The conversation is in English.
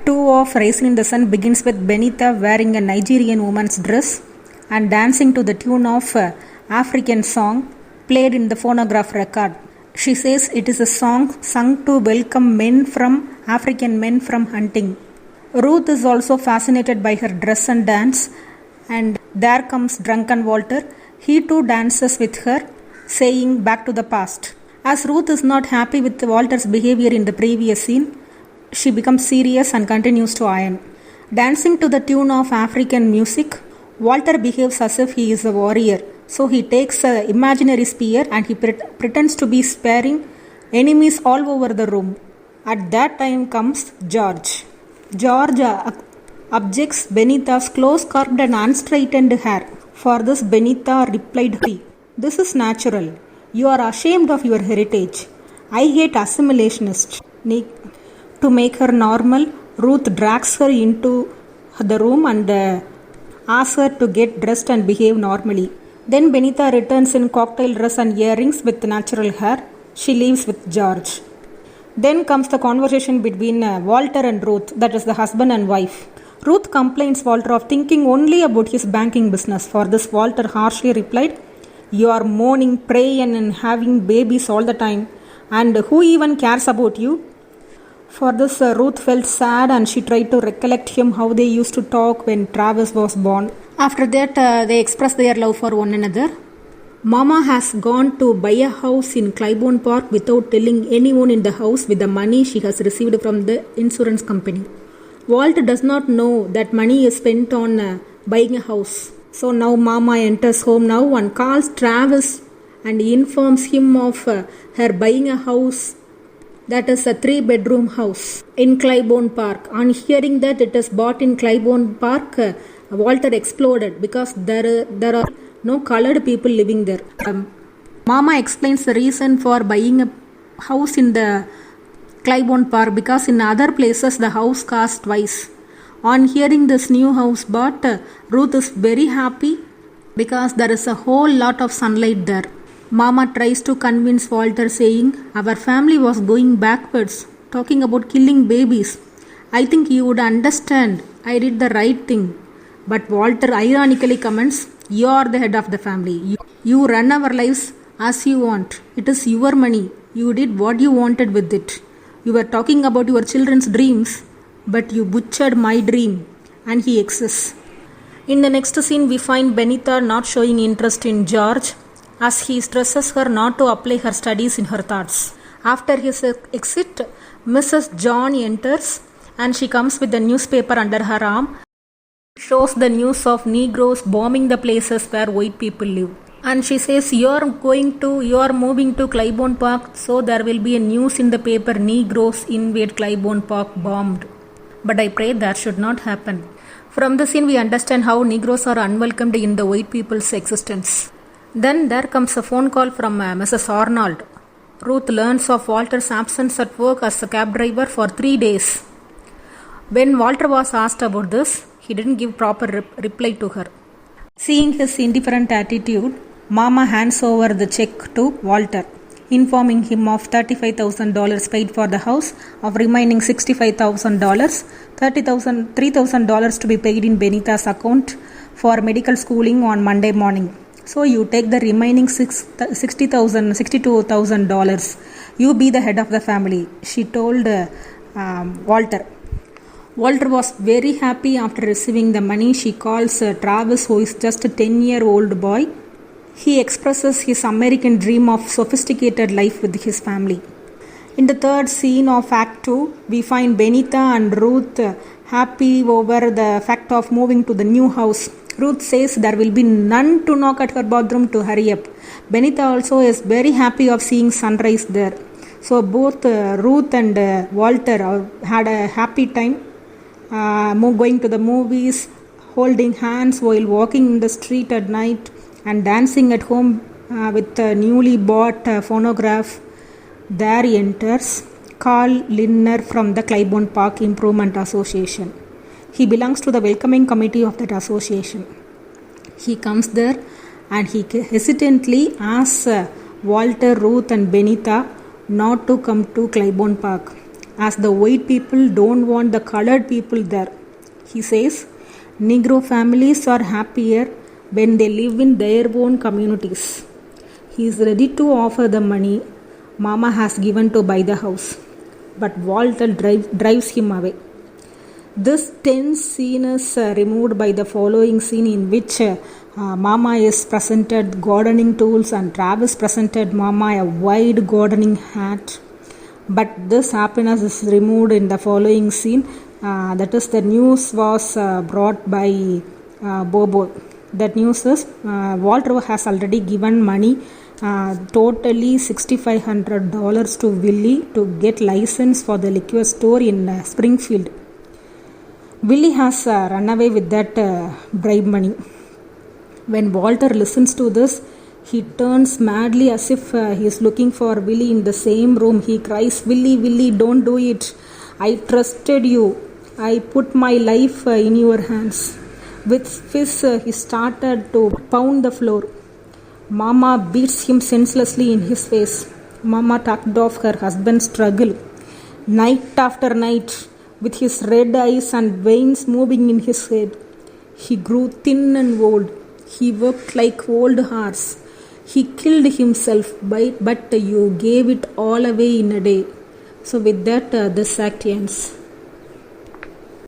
2 of Raisin in the Sun begins with Benita wearing a Nigerian woman's dress and dancing to the tune of African song played in the phonograph record. She says it is a song sung to welcome African men from hunting. Ruth is also fascinated by her dress and dance, and there comes drunken Walter. He too dances with her, saying back to the past. As Ruth is not happy with Walter's behavior in the previous scene, she becomes serious and continues to iron. Dancing to the tune of African music, Walter behaves as if he is a warrior. So he takes an imaginary spear and he pretends to be sparing enemies all over the room. At that time comes George. George objects Benita's close-curved and unstraightened hair. For this, Benita replied, "This is natural. You are ashamed of your heritage. I hate assimilationists." To make her normal, Ruth drags her into the room and asks her to get dressed and behave normally. Then Benita returns in cocktail dress and earrings with natural hair. She leaves with George. Then comes the conversation between Walter and Ruth, that is the husband and wife. Ruth complains Walter of thinking only about his banking business. For this, Walter harshly replied, "You are mourning, praying and having babies all the time, and who even cares about you?" For this, Ruth felt sad and she tried to recollect him how they used to talk when Travis was born. After that, they express their love for one another. Mama has gone to buy a house in Claiborne Park without telling anyone in the house with the money she has received from the insurance company. Walt does not know that money is spent on buying a house. So now Mama enters home now and calls Travis and informs him of her buying a house, that is a 3-bedroom house in Claiborne Park. On hearing that it is bought in Claiborne Park, Walter exploded because there are no colored people living there. Mama explains the reason for buying a house in the Claiborne Park because in other places the house cost twice. On hearing this new house bought, Ruth is very happy because there is a whole lot of sunlight there. Mama tries to convince Walter, saying, "Our family was going backwards, talking about killing babies. I think you would understand I did the right thing." But Walter ironically comments, "You are the head of the family. You run our lives as you want. It is your money. You did what you wanted with it. You were talking about your children's dreams, but you butchered my dream." And he exists. In the next scene, we find Benita not showing interest in George, as he stresses her not to apply her studies in her thoughts. After his exit, Mrs. John enters and she comes with the newspaper under her arm. Shows the news of Negroes bombing the places where white people live. And she says, you are moving to Claiborne Park, so there will be a news in the paper, Negroes invade Claiborne Park bombed. But I pray that should not happen. From the scene, we understand how Negroes are unwelcomed in the white people's existence. Then there comes a phone call from Mrs. Arnold. Ruth learns of Walter's absence at work as a cab driver for 3 days. When Walter was asked about this, he didn't give proper reply to her. Seeing his indifferent attitude, Mama hands over the check to Walter, informing him of $35,000 paid for the house, of remaining $65,000, $3,000 to be paid in Benita's account for medical schooling on Monday morning. So you take the remaining $62,000. You be the head of the family, she told Walter. Walter was very happy after receiving the money. She calls Travis, who is just a 10-year-old boy. He expresses his American dream of sophisticated life with his family. In the third scene of Act 2, we find Benita and Ruth happy over the fact of moving to the new house. Ruth says there will be none to knock at her bathroom to hurry up. Benita also is very happy of seeing sunrise there. So both Ruth and Walter had a happy time going to the movies, holding hands while walking in the street at night, and dancing at home with a newly bought phonograph. There enters Carl Lindner from the Claiborne Park Improvement Association. He belongs to the welcoming committee of that association. He comes there and he hesitantly asks Walter, Ruth and Benita not to come to Claiborne Park. as the white people don't want the colored people there. He says, Negro families are happier when they live in their own communities. He is ready to offer the money Mama has given to buy the house, but Walter drives him away. This tense scene is removed by the following scene, in which Mama is presented gardening tools and Travis presented Mama a wide gardening hat. But this happiness is removed in the following scene. That is, the news was brought by Bobo. That news is Walter has already given money, totally $6,500 to Willie to get license for the liquor store in Springfield. Willie has run away with that bribe money. When Walter listens to this, he turns madly as if he is looking for Willie in the same room. He cries, Willie, Willie, don't do it. I trusted you. I put my life in your hands. With fists, he started to pound the floor. Mama beats him senselessly in his face. Mama talked of her husband's struggle. Night after night, with his red eyes and veins moving in his head. He grew thin and old. He worked like old horse. He killed himself, but you gave it all away in a day. So with that, this act ends.